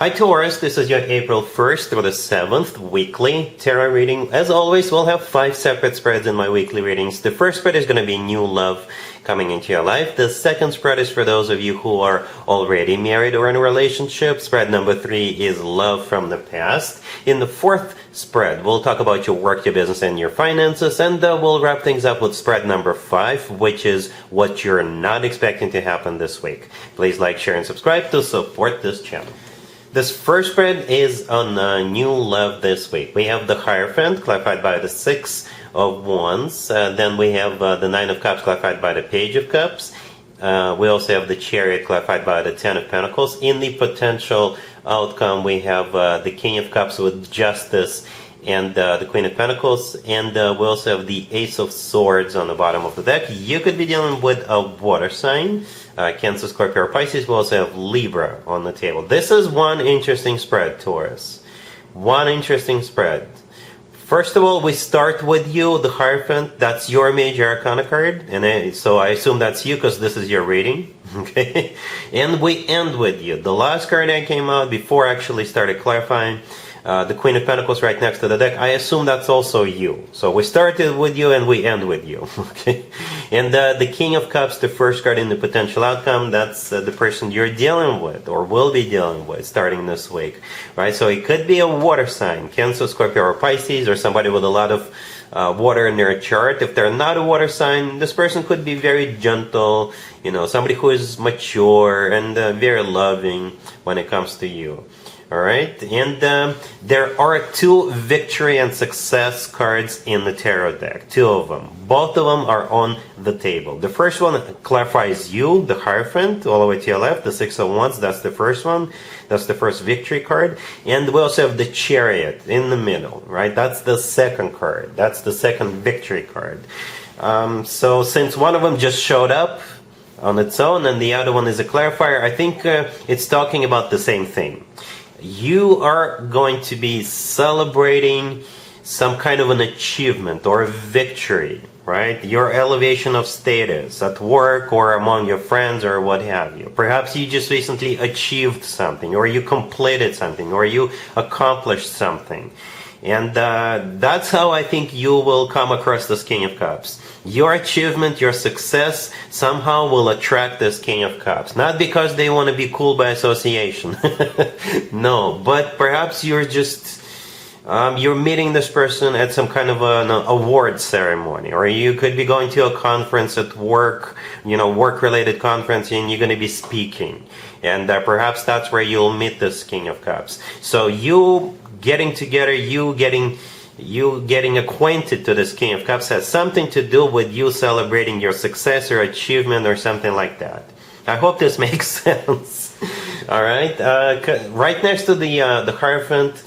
Hi Taurus, this is your April 1st through the 7th weekly tarot reading. As always, we'll have 5 separate spreads in my weekly readings. The first spread is going to be new love coming into your life. The second spread is for those of you who are already married or in a relationship. Spread number 3 is love from the past. In the fourth spread, we'll talk about your work, your business, and your finances. And we'll wrap things up with spread number 5, which is what you're not expecting to happen this week. Please like, share, and subscribe to support this channel. This first spread is on new love this week. We have the Hierophant, clarified by the 6 of Wands. Then we have the 9 of Cups, clarified by the Page of Cups. We also have the Chariot, clarified by the 10 of Pentacles. In the potential outcome, we have the King of Cups with Justice and the Queen of Pentacles. And we also have the Ace of Swords on the bottom of the deck. You could be dealing with a water sign. Cancer, Scorpio, or Pisces. We also have Libra on the table. This is one interesting spread, Taurus. One interesting spread. First of all, we start with you, the Hierophant. That's your major arcana card. And so I assume that's you because this is your reading. Okay. And we end with you. The last card that came out before I actually started clarifying, the Queen of Pentacles right next to the deck, I assume that's also you. So we started with you and we end with you. Okay. And the King of Cups, the first card in the potential outcome, that's the person you're dealing with or will be dealing with starting this week. Right? So it could be a water sign, Cancer, Scorpio, or Pisces, or somebody with a lot of water in their chart. If they're not a water sign, this person could be very gentle, you know, somebody who is mature and very loving when it comes to you. Alright, and there are 2 victory and success cards in the tarot deck. 2 of them. Both of them are on the table. The first one clarifies you, the Hierophant, all the way to your left. The 6 of Wands, that's the first one. That's the first victory card. And we also have the Chariot in the middle, right? That's the second card. That's the second victory card. So since one of them just showed up on its own and the other one is a clarifier, I think it's talking about the same thing. You are going to be celebrating some kind of an achievement or a victory, right? Your elevation of status at work or among your friends or what have you. Perhaps you just recently achieved something, or you completed something, or you accomplished something. And that's how I think you will come across this King of Cups. Your achievement, your success somehow will attract this King of Cups. Not because they want to be cool by association. No, but perhaps you're just, you're meeting this person at some kind of an award ceremony. Or you could be going to a conference at work, you know, work-related conference, and you're going to be speaking. And perhaps that's where you'll meet this King of Cups. So you getting together, you getting acquainted to this King of Cups has something to do with you celebrating your success or achievement or something like that. I hope this makes sense. All right. Right next to the Hierophant,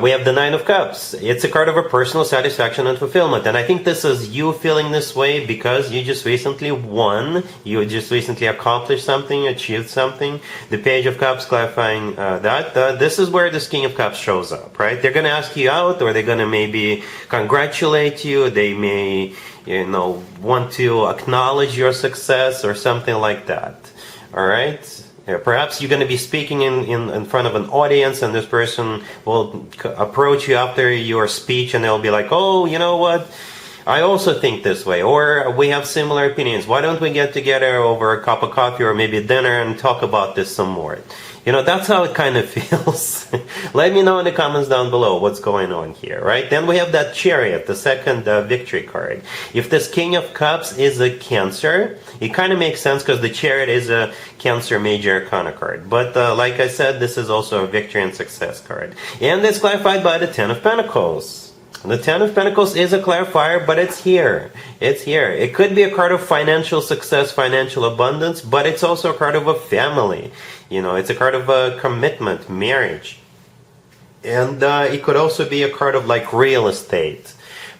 we have the 9 of Cups. It's a card of a personal satisfaction and fulfillment. And I think this is you feeling this way because you just recently won. You just recently accomplished something, achieved something. The Page of Cups clarifying that. This is where this King of Cups shows up, right? They're going to ask you out, or they're going to maybe congratulate you. They may, you know, want to acknowledge your success or something like that. All right? Perhaps you're going to be speaking in front of an audience, and this person will approach you after your speech and they'll be like, oh, you know what? I also think this way, or we have similar opinions. Why don't we get together over a cup of coffee or maybe dinner and talk about this some more? You know, that's how it kind of feels. Let me know in the comments down below what's going on here, right? Then we have that Chariot, the second victory card. If this King of Cups is a Cancer, it kind of makes sense because the Chariot is a Cancer major arcana card. But like I said, this is also a victory and success card. And it's clarified by the 10 of Pentacles. The 10 of Pentacles is a clarifier, but it's here. It's here. It could be a card of financial success, financial abundance, but it's also a card of a family. You know, it's a card of a commitment, marriage. And it could also be a card of like real estate.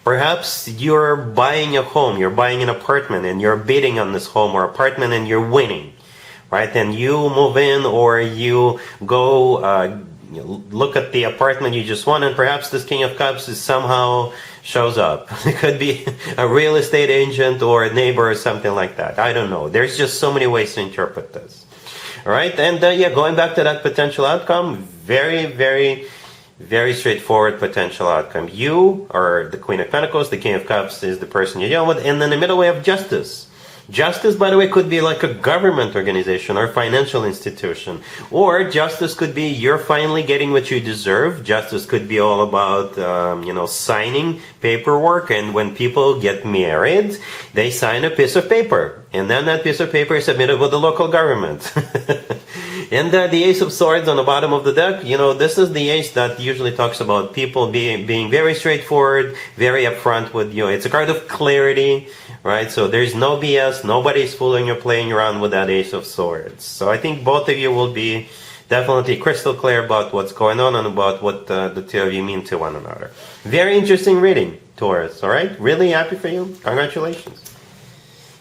Perhaps you're buying a home, you're buying an apartment, and you're bidding on this home or apartment and you're winning. Right? And you move in, or you go look at the apartment you just won, and perhaps this King of Cups is somehow shows up. It could be a real estate agent or a neighbor or something like that. I don't know. There's just so many ways to interpret this. All right, and yeah, going back to that potential outcome, very, very, very straightforward potential outcome. You are the Queen of Pentacles, the King of Cups is the person you're dealing with, and then the middle way of Justice. Justice, by the way, could be like a government organization or financial institution. Or justice could be you're finally getting what you deserve. Justice could be all about, signing paperwork. And when people get married, they sign a piece of paper. And then that piece of paper is submitted with the local government. And the Ace of Swords on the bottom of the deck, this is the ace that usually talks about people being very straightforward, very upfront with you. It's a card of clarity, right? So there's no BS, nobody's fooling you, playing around with that Ace of Swords. So I think both of you will be definitely crystal clear about what's going on and about what the two of you mean to one another. Very interesting reading, Taurus, all right? Really happy for you. Congratulations.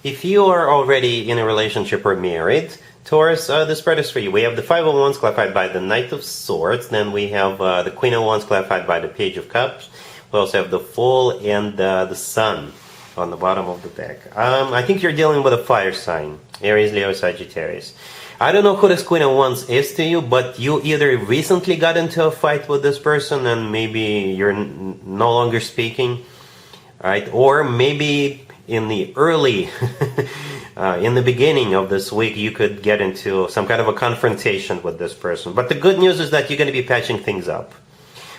If you are already in a relationship or married, Taurus, the spread is for you. We have the Five of Wands clarified by the Knight of Swords. Then we have the Queen of Wands clarified by the Page of Cups. We also have the Fool and the Sun on the bottom of the deck. I think you're dealing with a fire sign. Aries, Leo, Sagittarius. I don't know who this Queen of Wands is to you, but you either recently got into a fight with this person and maybe you're no longer speaking, right? Or maybe in the early... in the beginning of this week, you could get into some kind of a confrontation with this person. But the good news is that you're going to be patching things up.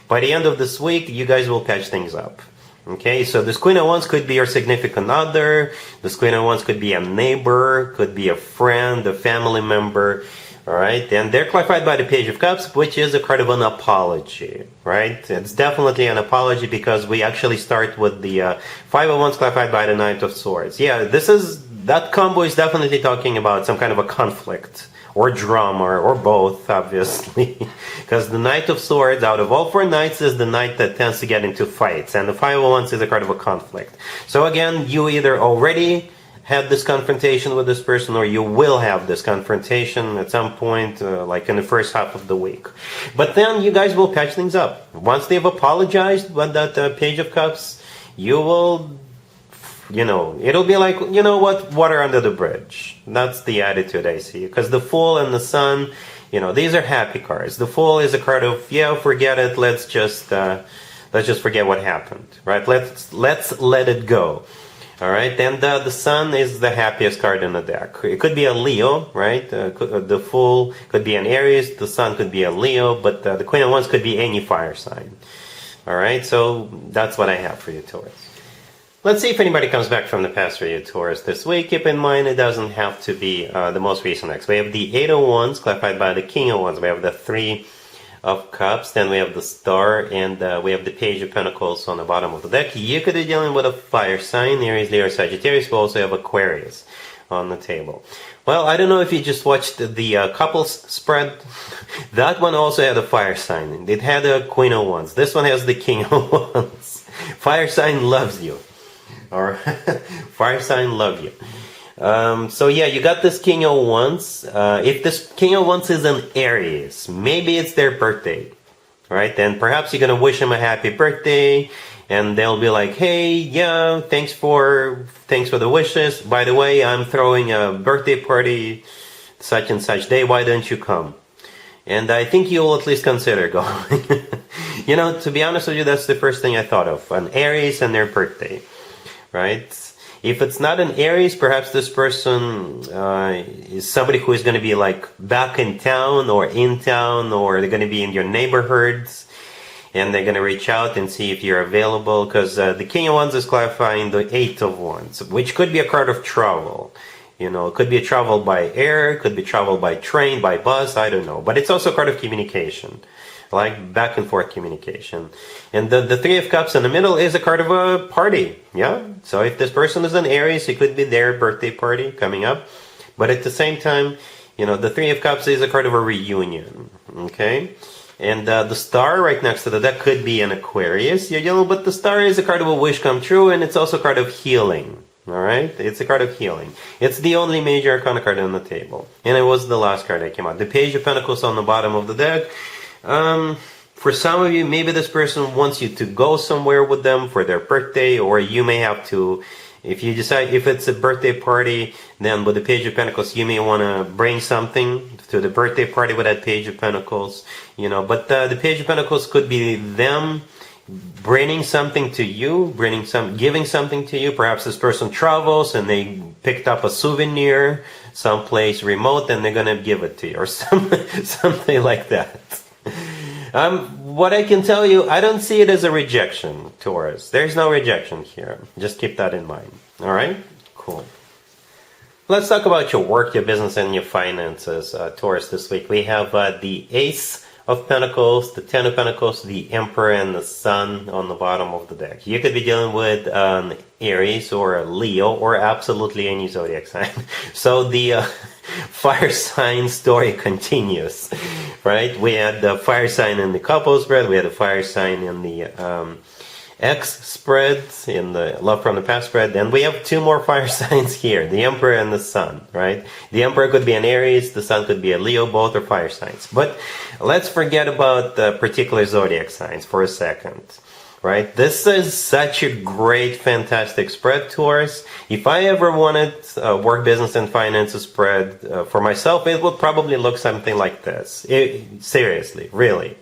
By the end of this week, you guys will patch things up. Okay, so this Queen of Wands could be your significant other. This Queen of Wands could be a neighbor, could be a friend, a family member. All right, and they're clarified by the Page of Cups, which is a card of an apology, right? It's definitely an apology because we actually start with the Five of Wands clarified by the Knight of Swords. Yeah, that combo is definitely talking about some kind of a conflict or drama or both, obviously. Because the Knight of Swords, out of all four knights, is the knight that tends to get into fights. And the Five of Wands is a card of a conflict. So again, you either already had this confrontation with this person or you will have this confrontation at some point, like in the first half of the week. But then you guys will patch things up. Once they've apologized with that Page of Cups, you will... it'll be like, water under the bridge. That's the attitude I see. Because the Fool and the Sun, these are happy cards. The Fool is a card of, forget it. Let's just forget what happened, right? Let's let it go. All right. And the Sun is the happiest card in the deck. It could be a Leo, right? The Fool could be an Aries. The Sun could be a Leo. But the Queen of Wands could be any fire sign. All right. So that's what I have for you, Taurus. Let's see if anybody comes back from the past for you, Taurus, this week. Keep in mind, it doesn't have to be the most recent X. We have the Eight of Wands, clarified by the King of Wands. We have the Three of Cups. Then we have the Star, and we have the Page of Pentacles on the bottom of the deck. You could be dealing with a fire sign, Aries, Leo, Sagittarius. We also have Aquarius on the table. Well, I don't know if you just watched the couples spread. That one also had a fire sign. It had a Queen of Wands. This one has the King of Wands. Fire sign loves you. Or fire sign love you. So yeah, you got this King of Wands. If this King of Wands is an Aries, maybe it's their birthday, right? Then perhaps you're gonna wish them a happy birthday, and they'll be like, "Hey, yeah, thanks for the wishes. By the way, I'm throwing a birthday party, such and such day. Why don't you come?" And I think you'll at least consider going. To be honest with you, that's the first thing I thought of: an Aries and their birthday. Right? If it's not an Aries, perhaps this person is somebody who is going to be like back in town, or they're going to be in your neighborhoods, and they're going to reach out and see if you're available, because the King of Wands is clarifying the Eight of Wands, which could be a card of travel. It could be a travel by air, it could be travel by train, by bus, I don't know. But it's also a card of communication, like back and forth communication. And the Three of Cups in the middle is a card of a party. Yeah. So if this person is an Aries, it could be their birthday party coming up. But at the same time, the Three of Cups is a card of a reunion. Okay. And the Star right next to the deck could be an Aquarius. But the Star is a card of a wish come true, and it's also a card of healing. All right. It's a card of healing. It's the only major arcana card on the table. And it was the last card that came out. The Page of Pentacles on the bottom of the deck. For some of you, maybe this person wants you to go somewhere with them for their birthday, or you may have to If you decide if it's a birthday party, then with the Page of Pentacles, you may want to bring something to the birthday party with that Page of Pentacles, but the Page of Pentacles could be them bringing something to you, giving something to you. Perhaps this person travels and they picked up a souvenir someplace remote and they're going to give it to you or something like that. What I can tell you, I don't see it as a rejection, Taurus. There's no rejection here. Just keep that in mind. All right? Cool. Let's talk about your work, your business, and your finances, Taurus, this week. We have the Ace of Pentacles, the Ten of Pentacles, the Emperor, and the Sun on the bottom of the deck. You could be dealing with Aries or a Leo or absolutely any zodiac sign. So the fire sign story continues, right? We had the fire sign in the couple spread, we had a fire sign in the X spread, in the Love from the Past spread, and we have two more fire signs here, the Emperor and the Sun, right? The Emperor could be an Aries, the Sun could be a Leo, both are fire signs. But let's forget about the particular zodiac signs for a second, right? This is such a great, fantastic spread, Taurus. If I ever wanted work, business, and finances spread for myself, it would probably look something like this. Seriously, really,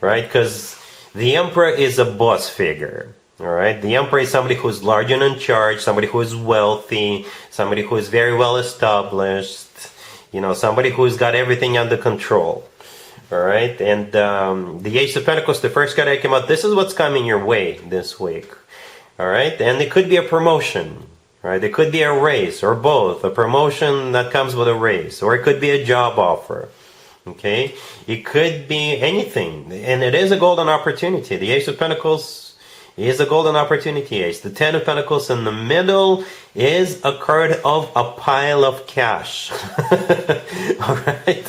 right? Because the Emperor is a boss figure, all right? The Emperor is somebody who's large and in charge, somebody who is wealthy, somebody who is very well established, somebody who's got everything under control, all right? And the Ace of Pentacles, the first card that came out, this is what's coming your way this week, all right? And it could be a promotion, right? It could be a raise or both, a promotion that comes with a raise, or it could be a job offer. Okay, it could be anything, and it is a golden opportunity. The Ace of Pentacles is a golden opportunity ace. The Ten of Pentacles in the middle is a card of a pile of cash. All right,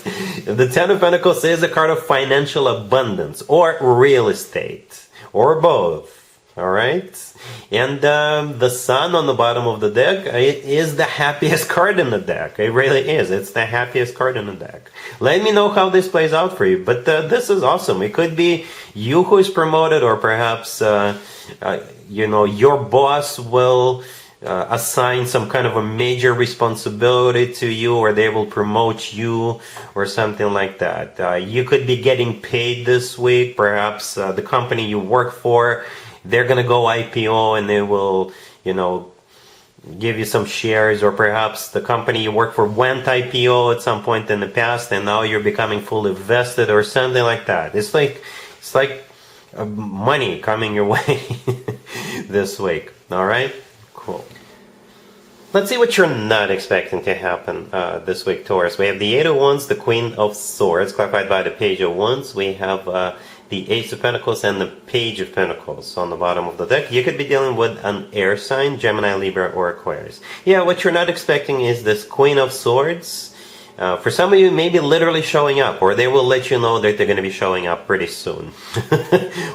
the Ten of Pentacles is a card of financial abundance or real estate or both. All right, and the Sun on the bottom of the deck, it is the happiest card in the deck. It really is. It's the happiest card in the deck. Let me know how this plays out for you. But this is awesome. It could be you who is promoted, or perhaps your boss will assign some kind of a major responsibility to you, or they will promote you or something like that. You could be getting paid this week. Perhaps the company you work for, they're going to go IPO and they will, give you some shares, or perhaps the company you work for went IPO at some point in the past and now you're becoming fully vested or something like that. It's like money coming your way this week. All right? Cool. Let's see what you're not expecting to happen this week, Taurus. We have the Eight of Wands, the Queen of Swords, clarified by the Page of Wands. We have the Ace of Pentacles and the Page of Pentacles on the bottom of the deck. You could be dealing with an air sign, Gemini, Libra, or Aquarius. Yeah, what you're not expecting is this Queen of Swords. For some of you, maybe literally showing up, or they will let you know that they're going to be showing up pretty soon.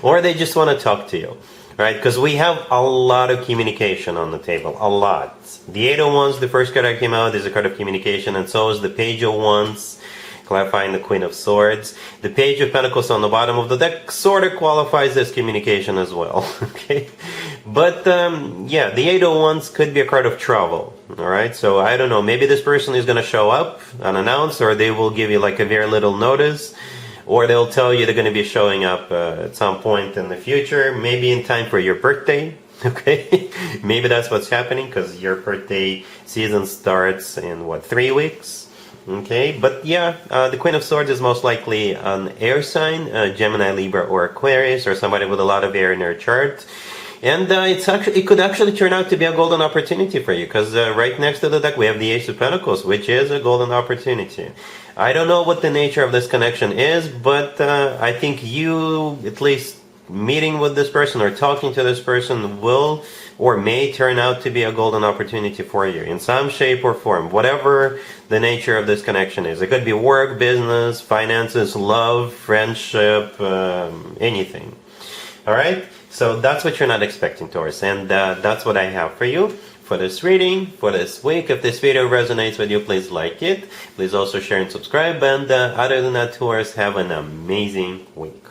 Or they just want to talk to you, right? Because we have a lot of communication on the table, a lot. The Eight of Wands, the first card that came out, is a card of communication, and so is the Page of Wands, clarifying the Queen of Swords. The Page of Pentacles on the bottom of the deck sort of qualifies as communication as well. Okay, but yeah, the Eight of Wands could be a card of travel. All right, so I don't know, maybe this person is going to show up unannounced, or they will give you like a very little notice, or they'll tell you they're going to be showing up at some point in the future, maybe in time for your birthday. Okay, maybe that's what's happening, because your birthday season starts in 3 weeks. Okay, but yeah, the Queen of Swords is most likely an air sign, Gemini, Libra, or Aquarius, or somebody with a lot of air in their chart. And it could actually turn out to be a golden opportunity for you, because right next to the deck we have the Ace of Pentacles, which is a golden opportunity. I don't know what the nature of this connection is, but I think you, at least meeting with this person or talking to this person, will or may turn out to be a golden opportunity for you in some shape or form, whatever the nature of this connection is. It could be work, business, finances, love, friendship, anything. All right, so that's what you're not expecting, Taurus, and that's what I have for you for this reading for this week. If this video resonates with you, please like it. Please also share and subscribe, and other than that, Taurus, have an amazing week.